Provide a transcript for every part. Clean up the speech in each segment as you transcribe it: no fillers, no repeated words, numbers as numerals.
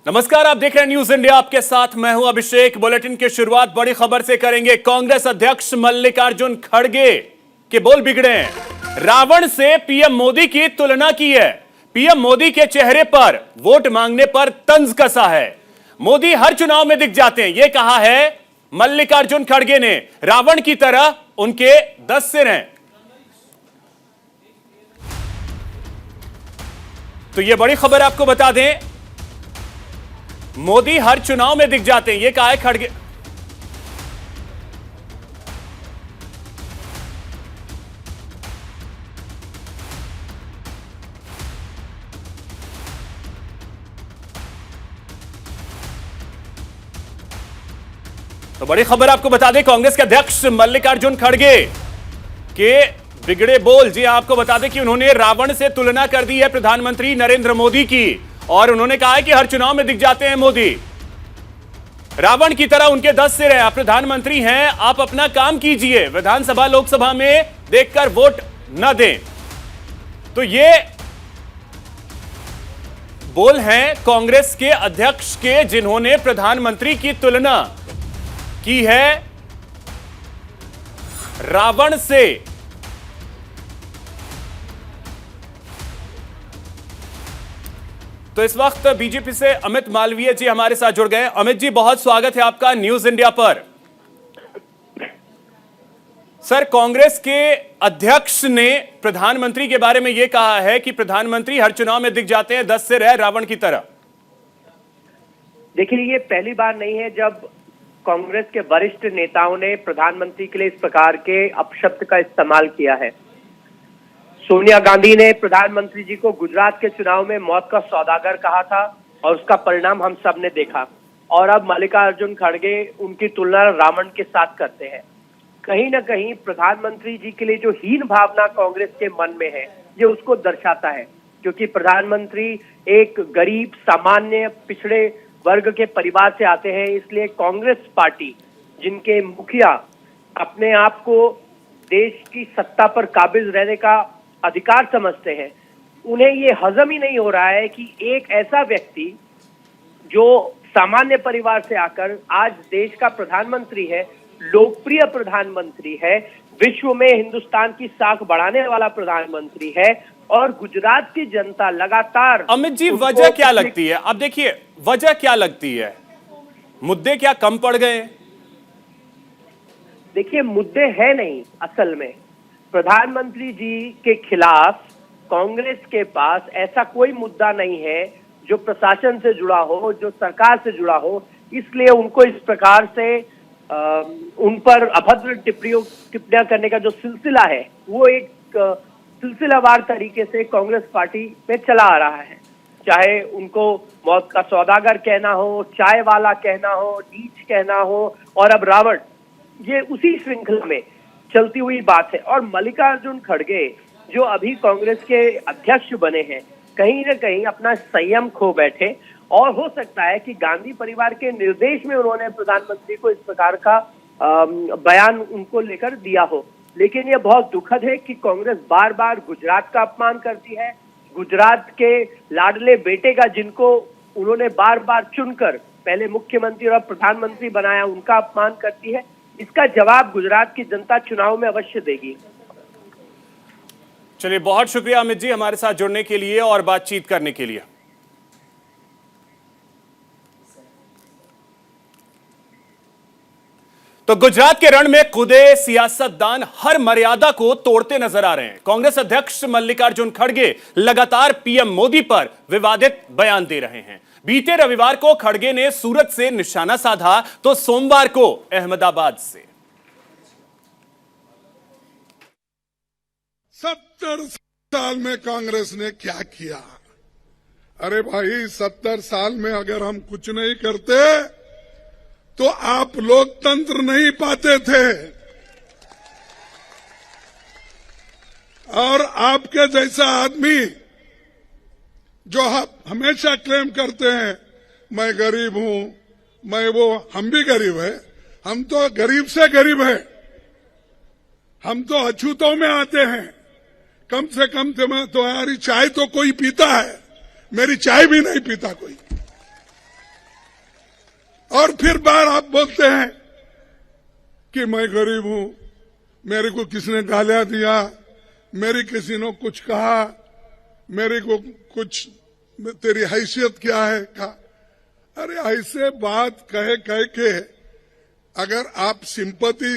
नमस्कार, आप देख रहे हैं न्यूज इंडिया। आपके साथ मैं हूं अभिषेक। बुलेटिन की शुरुआत बड़ी खबर से करेंगे। कांग्रेस अध्यक्ष मल्लिकार्जुन खड़गे के बोल बिगड़े हैं। रावण से पीएम मोदी की तुलना की है। पीएम मोदी के चेहरे पर वोट मांगने पर तंज कसा है। मोदी हर चुनाव में दिख जाते हैं, यह कहा है मल्लिकार्जुन खड़गे ने। रावण की तरह उनके 10 सिर हैं। तो यह बड़ी खबर आपको बता दें, मोदी हर चुनाव में दिख जाते हैं, यह कहा है खड़गे। तो बड़ी खबर आपको बता दें, कांग्रेस के अध्यक्ष मल्लिकार्जुन खड़गे के बिगड़े बोल। जी आपको बता दें कि उन्होंने रावण से तुलना कर दी है प्रधानमंत्री नरेंद्र मोदी की, और उन्होंने कहा है कि हर चुनाव में दिख जाते हैं मोदी। रावण की तरह उनके 10 सिर हैं। आप प्रधानमंत्री हैं, आप अपना काम कीजिए, विधानसभा लोकसभा में देखकर वोट न दें। तो ये बोल हैं कांग्रेस के अध्यक्ष के, जिन्होंने प्रधानमंत्री की तुलना की है रावण से। तो इस वक्त बीजेपी से अमित मालवीय जी हमारे साथ जुड़ गए। अमित जी, बहुत स्वागत है आपका न्यूज इंडिया पर। सर, कांग्रेस के अध्यक्ष ने प्रधानमंत्री के बारे में यह कहा है कि प्रधानमंत्री हर चुनाव में दिख जाते हैं, 10 सिर है रावण की तरह। देखिए, ये पहली बार नहीं है जब कांग्रेस के वरिष्ठ नेताओं ने प्रधानमंत्री के लिए इस प्रकार के अपशब्द का इस्तेमाल किया है। सोनिया गांधी ने प्रधानमंत्री जी को गुजरात के चुनाव में मौत का सौदागर कहा था, और उसका परिणाम हम सब ने देखा। और अब मल्लिकार्जुन खड़गे उनकी तुलना रावण के साथ करते हैं। कहीं ना कहीं प्रधानमंत्री जी के लिए जो हीन भावना कांग्रेस के मन में है, ये उसको दर्शाता है। क्योंकि प्रधानमंत्री एक गरीब, सामान्य, पिछड़े वर्ग के परिवार से आते हैं, इसलिए कांग्रेस पार्टी, जिनके मुखिया अपने आप को देश की सत्ता पर काबिज रहने का अधिकार समझते हैं, उन्हें ये हजम ही नहीं हो रहा है कि एक ऐसा व्यक्ति जो सामान्य परिवार से आकर आज देश का प्रधानमंत्री है, लोकप्रिय प्रधानमंत्री है, विश्व में हिंदुस्तान की साख बढ़ाने वाला प्रधानमंत्री है, और गुजरात की जनता लगातार। अमित जी, वजह क्या लगती है? अब देखिए, वजह क्या लगती है? मुद्दे क्या कम पड़ गए? देखिए, मुद्दे है नहीं। असल में प्रधानमंत्री जी के खिलाफ कांग्रेस के पास ऐसा कोई मुद्दा नहीं है जो प्रशासन से जुड़ा हो, जो सरकार से जुड़ा हो। इसलिए उनको इस प्रकार से उन पर अभद्र टिप्पणियां करने का जो सिलसिला है, वो एक सिलसिलावार तरीके से कांग्रेस पार्टी में चला आ रहा है। चाहे उनको मौत का सौदागर कहना हो, चाय वाला कहना हो, नीच कहना हो, और अब रावण, ये उसी श्रृंखला में चलती हुई बात है। और मल्लिकार्जुन खड़गे जो अभी कांग्रेस के अध्यक्ष बने हैं, कहीं ना कहीं अपना संयम खो बैठे, और हो सकता है कि गांधी परिवार के निर्देश में उन्होंने प्रधानमंत्री को इस प्रकार का बयान उनको लेकर दिया हो। लेकिन यह बहुत दुखद है कि कांग्रेस बार बार गुजरात का अपमान करती है। गुजरात के लाडले बेटे का, जिनको उन्होंने बार बार चुनकर पहले मुख्यमंत्री और प्रधानमंत्री बनाया, उनका अपमान करती है। इसका जवाब गुजरात की जनता चुनाव में अवश्य देगी। चलिए, बहुत शुक्रिया अमित जी हमारे साथ जुड़ने के लिए और बातचीत करने के लिए। तो गुजरात के रण में कूदे सियासतदान हर मर्यादा को तोड़ते नजर आ रहे हैं। कांग्रेस अध्यक्ष मल्लिकार्जुन खड़गे लगातार पीएम मोदी पर विवादित बयान दे रहे हैं। बीते रविवार को खड़गे ने सूरत से निशाना साधा, तो सोमवार को अहमदाबाद से। 70 साल में कांग्रेस ने क्या किया? अरे भाई, 70 साल में अगर हम कुछ नहीं करते तो आप लोकतंत्र नहीं पाते थे। और आपके जैसा आदमी जो हमेशा क्लेम करते हैं, मैं गरीब हूं, मैं वो, हम भी गरीब है, हम तो गरीब से गरीब है, हम तो अछूतों में आते हैं। कम से कम तुम्हारी चाय तो कोई पीता है, मेरी चाय भी नहीं पीता कोई। और फिर बार आप बोलते हैं कि मैं गरीब हूं, मेरे को किसने गालियां दिया, मेरी किसी ने कुछ कहा, मेरे को कुछ, तेरी हैसियत क्या है कहा। अरे ऐसे बात कह के अगर आप सिंपैथी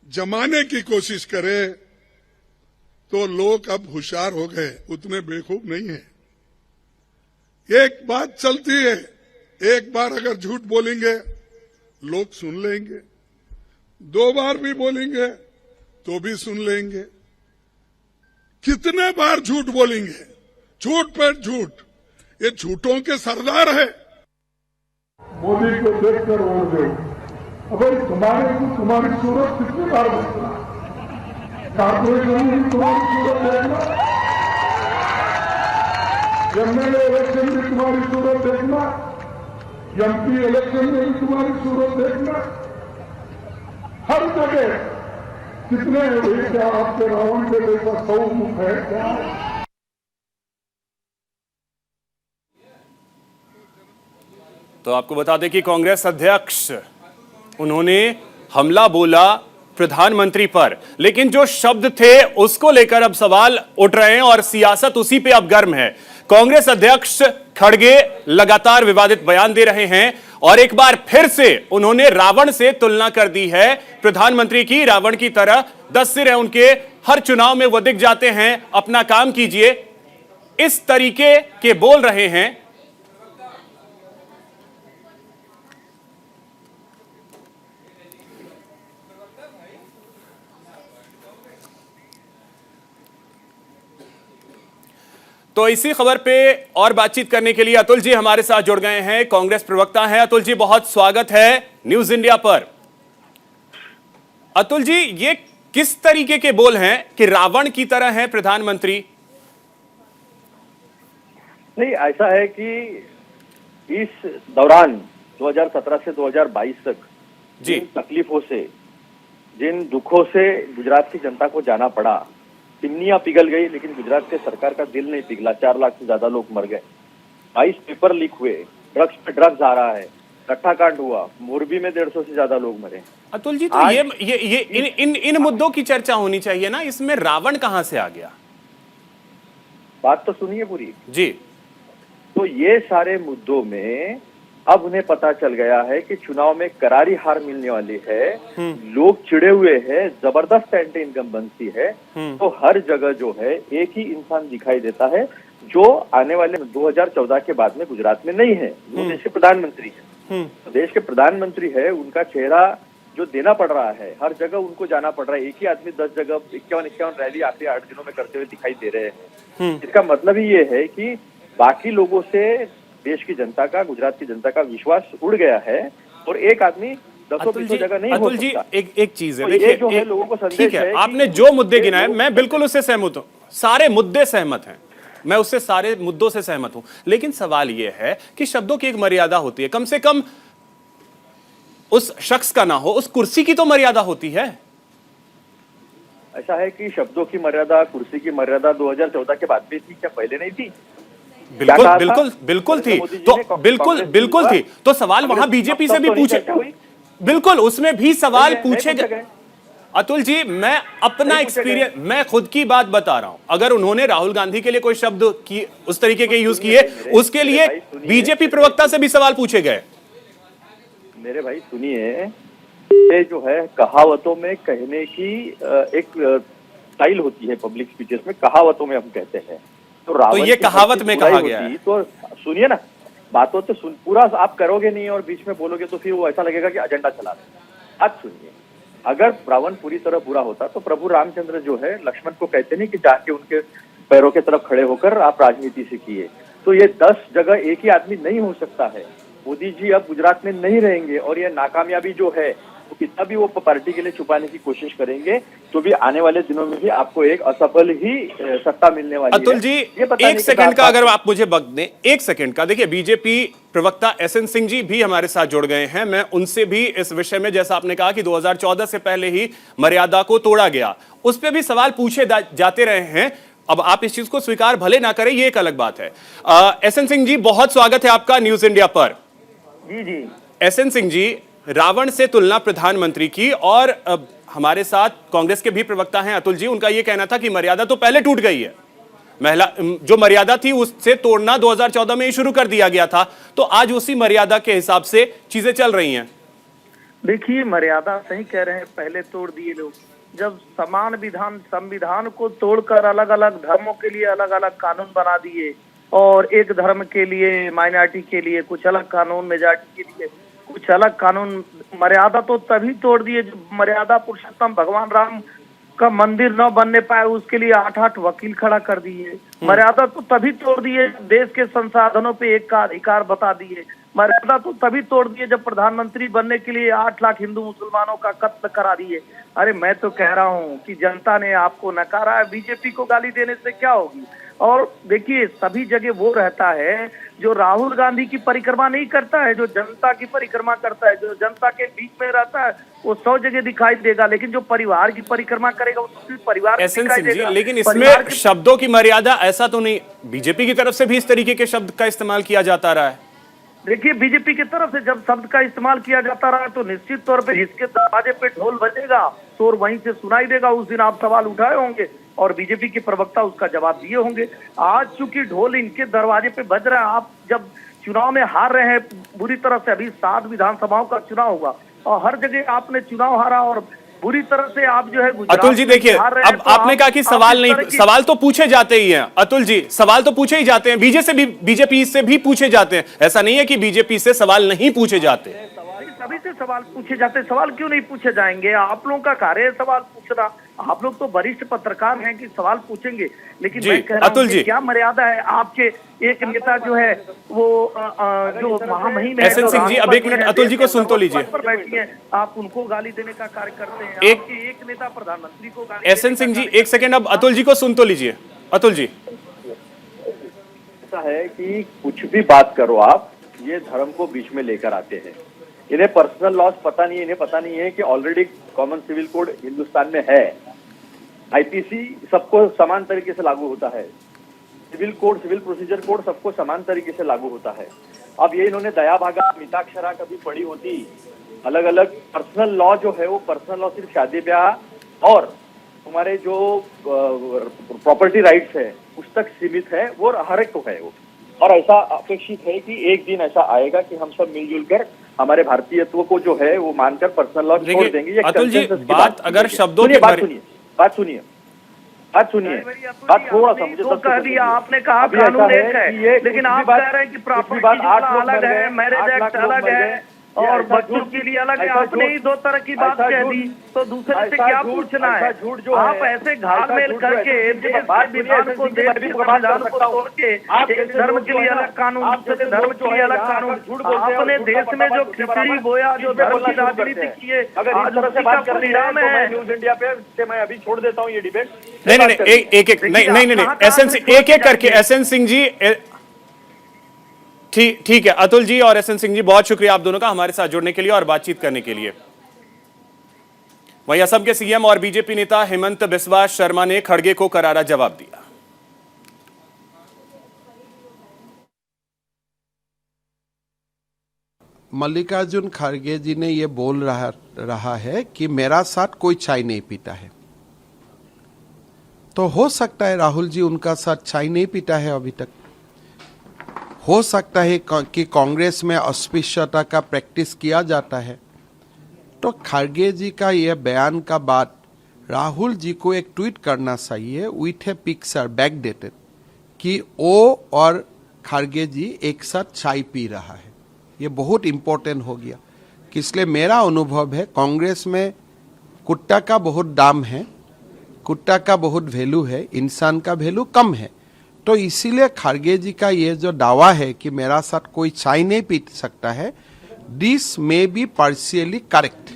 जमाने की कोशिश करें तो लोग अब होशियार हो गए, उतने बेवकूफ नहीं है। एक बात चलती है, एक बार अगर झूठ बोलेंगे लोग सुन लेंगे, 2 बार भी बोलेंगे तो भी सुन लेंगे। कितने बार झूठ बोलेंगे, झूठ पर झूठ, ये झूठों के सरदार है। मोदी को देखकर वोट दो। अब तुम्हारी सूरत कितनी बार देखना, कारपोरेशन में भी तुम्हारी सूरत देखना, एमएलए इलेक्शन में तुम्हारी सूरत देखना, एमपी इलेक्शन में भी तुम्हारी सूरत देखना। हर जगह कितने क्या आपके रावण के जैसा 100 मुख है क्या? तो आपको बता दें कि कांग्रेस अध्यक्ष उन्होंने हमला बोला प्रधानमंत्री पर, लेकिन जो शब्द थे उसको लेकर अब सवाल उठ रहे हैं और सियासत उसी पे अब गर्म है। कांग्रेस अध्यक्ष खड़गे लगातार विवादित बयान दे रहे हैं और एक बार फिर से उन्होंने रावण से तुलना कर दी है प्रधानमंत्री की। रावण की तरह 10 सिर हैं उनके, हर चुनाव में वो दिख जाते हैं, अपना काम कीजिए, इस तरीके के बोल रहे हैं। तो इसी खबर पे और बातचीत करने के लिए अतुल जी हमारे साथ जुड़ गए हैं, कांग्रेस प्रवक्ता हैं। अतुल जी, बहुत स्वागत है न्यूज इंडिया पर। अतुल जी, ये किस तरीके के बोल हैं कि रावण की तरह है प्रधानमंत्री? नहीं, ऐसा है कि इस दौरान 2017 से 2022 तक जिन तकलीफों से, जिन दुखों से गुजरात की जनता को जाना पड़ा, चिमनियां पिघल गई लेकिन गुजरात के सरकार का दिल नहीं पिघला। 4 लाख से ज्यादा लोग मर गए, 22 पेपर लीक हुए, ड्रग्स पे ड्रग्स आ रहा है, लट्ठाकांड हुआ, मोरबी में 150 से ज्यादा लोग मरे। अतुल जी, तो ये इन मुद्दों की चर्चा होनी चाहिए ना, इसमें रावण कहां से आ गया? बात तो सुनिए पूरी जी। तो ये सारे मुद्दों में अब उन्हें पता चल गया है कि चुनाव में करारी हार मिलने वाली है, लोग चिड़े हुए हैं, जबरदस्त एंटी इनकम्बेंसी है। तो हर जगह जो है एक ही इंसान दिखाई देता है जो आने वाले 2014 के बाद में गुजरात में नहीं है, वो देश के प्रधानमंत्री है। तो देश के प्रधानमंत्री है, उनका चेहरा जो देना पड़ रहा है, हर जगह उनको जाना पड़ रहा है। एक ही आदमी 10 जगह 51 रैली आखिरी 8 दिनों में करते हुए दिखाई दे रहे हैं। इसका मतलब ही ये है कि बाकी लोगों से देश की जनता का, गुजरात की जनता का विश्वास उड़ गया है और एक आदमी 10-20 जगह नहीं हो सकता। एक चीज है, तो देखिए, जो है लोगों को संदेश ठीक है, आपने जो मुद्दे गिनाए मैं बिल्कुल उससे सहमत हूं, सारे मुद्दे सहमत हैं, मैं उससे सारे मुद्दों से सहमत हूं। लेकिन सवाल यह है कि शब्दों की एक मर्यादा होती है, कम से कम उस शख्स का ना हो, उस कुर्सी की तो मर्यादा होती है। ऐसा है कि शब्दों की मर्यादा, कुर्सी की मर्यादा 2014 के बाद भी थी क्या, पहले नहीं थी? बिल्कुल बिल्कुल बिल्कुल थी, तो बिल्कुल थी। तो सवाल वहां बीजेपी से भी पूछे, बिल्कुल उसमें भी सवाल पूछे गए। अतुल जी, मैं अपना एक्सपीरियंस, मैं खुद की बात बता रहा हूं। अगर उन्होंने राहुल गांधी के लिए कोई शब्द की उस तरीके के यूज किए, उसके लिए बीजेपी प्रवक्ता से भी सवाल पूछे गए। मेरे भाई सुनिए, ये जो है कहावतों में कहने की एक स्टाइल होती है, पब्लिक स्पीचेस में कहावतों में हम कहते हैं। तो ये कहावत में कहा गया है। तो सुनिए ना, बातों तो पूरा आप करोगे नहीं और बीच में बोलोगे तो फिर वो ऐसा लगेगा कि एजेंडा चला रहे हैं। आज सुनिए, अगर रावण पूरी तरह बुरा होता तो प्रभु रामचंद्र जो है लक्ष्मण को कहते नहीं कि जाके उनके पैरों के तरफ खड़े होकर आप राजनीति से किए। तो ये 10 जगह एक ही आदमी नहीं हो सकता है। मोदी जी अब गुजरात में नहीं रहेंगे और ये नाकामयाबी जो है तो कितना भी वो पार्टी के लिए छुपाने की कोशिश करेंगे तो भी आने वाले दिनों में भी आपको एक असफल ही सत्ता मिलने वाली है। अतुल जी, एक सेकंड का अगर आप मुझे वक्त दें, 1 सेकंड का। देखिए, बीजेपी प्रवक्ता एसएन सिंह जी भी हमारे साथ जुड़ गए हैं। मैं उनसे भी इस विषय में, जैसा आपने कहा कि 2014 से पहले ही मर्यादा को तोड़ा गया, उस पर भी सवाल पूछे जाते रहे हैं। अब आप इस चीज को स्वीकार भले ना करें, ये एक अलग बात है। एसएन सिंह जी, बहुत स्वागत है आपका न्यूज इंडिया पर। जी जी। एसएन सिंह जी, रावण से तुलना प्रधानमंत्री की, और हमारे साथ कांग्रेस के भी प्रवक्ता हैं अतुल जी, उनका यह कहना था कि मर्यादा तो पहले टूट गई है, महिला जो मर्यादा थी उससे तोड़ना 2014 में ही शुरू कर दिया गया था, तो आज उसी मर्यादा के हिसाब से चीजें चल रही हैं। देखिए, मर्यादा सही कह रहे हैं, पहले तोड़ दिए लोग। जब समान संविधान को तोड़कर अलग अलग धर्मों के लिए अलग अलग कानून बना दिए, और एक धर्म के लिए, माइनॉरिटी के लिए कुछ अलग कानून, मेजॉरिटी के लिए कुछ अलग कानून, मर्यादा तो तभी तोड़ दिए जब मर्यादा पुरुषोत्तम भगवान राम का मंदिर न बनने पाए, उसके लिए 8 वकील खड़ा कर दिए। मर्यादा तो तभी तोड़ दिए देश के संसाधनों पे एक का अधिकार बता दिए। मर्यादा तो तभी तोड़ दिए जब प्रधानमंत्री बनने के लिए 8 लाख हिंदू मुसलमानों का कत्ल करा दिए। अरे मैं तो कह रहा हूँ कि जनता ने आपको नकारा है, बीजेपी को गाली देने से क्या होगी। और देखिए, सभी जगह वो रहता है जो राहुल गांधी की परिक्रमा नहीं करता है, जो जनता की परिक्रमा करता है, जो जनता के बीच में रहता है, वो 100 जगह दिखाई देगा, लेकिन जो परिवार की परिक्रमा करेगा वो सिर्फ परिवार एसएन सिंह जी, लेकिन इसमें शब्दों की मर्यादा, ऐसा तो नहीं, बीजेपी की तरफ से भी इस तरीके के शब्द का इस्तेमाल किया जाता रहा है। देखिए, बीजेपी की तरफ से जब शब्द का इस्तेमाल किया जाता रहा तो निश्चित तौर पे जिसके दरवाजे पे ढोल बजेगा, शोर वहीं से सुनाई देगा, उस दिन आप सवाल उठाए होंगे और बीजेपी के प्रवक्ता उसका जवाब दिए होंगे। आज चूंकि ढोल इनके दरवाजे पे बज रहा है, आप जब चुनाव में हार रहे हैं बुरी तरह से, अभी 7 विधानसभाओं का चुनाव हुआ और हर जगह आपने चुनाव हारा और बुरी तरह से आप जो है अतुल जी देखिए, अब आपने कहा कि सवाल नहीं, सवाल तो पूछे जाते ही हैं अतुल जी, सवाल तो पूछे ही जाते हैं, बीजेपी से भी पूछे जाते हैं, ऐसा नहीं है कि बीजेपी से सवाल नहीं पूछे जाते। सभी से सवाल पूछे जाते, सवाल क्यों नहीं पूछे जाएंगे? आप लोगों का कार्य है सवाल पूछना, आप लोग तो वरिष्ठ पत्रकार हैं कि सवाल पूछेंगे, लेकिन मैं कह रहा हूं कि क्या मर्यादा है? आपके एक नेता जो है वो जो महामहिम है, एसएन सिंह जी, अब एक मिनट अतुल जी को सुन तो लीजिए, बैठी है, आप उनको गाली देने का कार्य करते हैं। एक नेता प्रधानमंत्री को गाली, एसएन सिंह जी एक सेकेंड, अब अतुल जी को सुन तो लीजिए। अतुल जी, ऐसा है कि कुछ भी बात करो आप, ये धर्म को बीच में लेकर आते हैं। इन्हें पर्सनल लॉज पता नहीं है, इन्हें पता नहीं है कि already common civil code Hindustan में है, आईपीसी सबको समान तरीके से लागू होता है, civil code, civil procedure code सबको समान तरीके से लागू होता है। अब ये इन्होंने दया भागा, मिताक्षरा कभी पढ़ी होती, अलग अलग पर्सनल लॉ जो है वो पर्सनल लॉ सिर्फ शादी ब्याह और हमारे जो प्रॉपर्टी राइट्स है उस तक सीमित है, वो हर एक को है वो। और ऐसा अपेक्षित है कि एक दिन ऐसा आएगा कि हम सब मिलजुल कर हमारे भारतीयत्व को जो है वो मानकर पर्सनल लॉ छोड़ देंगे। अतुल जी, बात अगर शब्दों की बात सुनिए, बात सुनिए, बात थोड़ा सा मुझे कह दिया आपने, कहा कानून एक है, लेकिन आप कह रहे हैं कि प्रॉपर्टी अलग है, मैरिज एक्ट अलग है और बच्चों के लिए अलग है। आपने ही 2 तरह की बात कह दी, तो दूसरे से क्या पूछना है? आप ऐसे घालमेल करके विधान को, देश के संविधान को तोड़ के एक धर्म के लिए अलग कानून, दूसरे धर्म के लिए अलग कानून, आपने देश में जो खिचड़ी बोया, जो धर्म की राजनीति की है, आज उसी का परिणाम है। न्यूज इंडिया पे मैं अभी छोड़ देता हूँ ये डिबेट। नहीं, एक एसएन सिंह, एक करके एसएन सिंह जी, ठीक है अतुल जी और एसएन सिंह जी, बहुत शुक्रिया आप दोनों का हमारे साथ जुड़ने के लिए और बातचीत करने के लिए। वहीं असम के सीएम और बीजेपी नेता हेमंत बिस्वा शर्मा ने खड़गे को करारा जवाब दिया। मल्लिकार्जुन खड़गे जी ने यह बोल रहा है कि मेरा साथ कोई चाय नहीं पीता है, तो हो सकता है राहुल जी उनका साथ चाय नहीं पीता है अभी तक, हो सकता है कि कांग्रेस में अस्पृश्यता का प्रैक्टिस किया जाता है। तो खड़गे जी का यह बयान का बाद राहुल जी को एक ट्वीट करना चाहिए विथ ए पिक्चर बैकडेटेड कि वो और खड़गे जी एक साथ चाय पी रहा है। ये बहुत इंपॉर्टेंट हो गया, कि इसलिए मेरा अनुभव है कांग्रेस में कुत्ता का बहुत दाम है, कुत्ता का बहुत वैल्यू है, इंसान का वैल्यू कम है। तो इसीलिए खड़गे जी का ये जो दावा है कि मेरा साथ कोई चाय नहीं पी सकता है, this may be partially correct.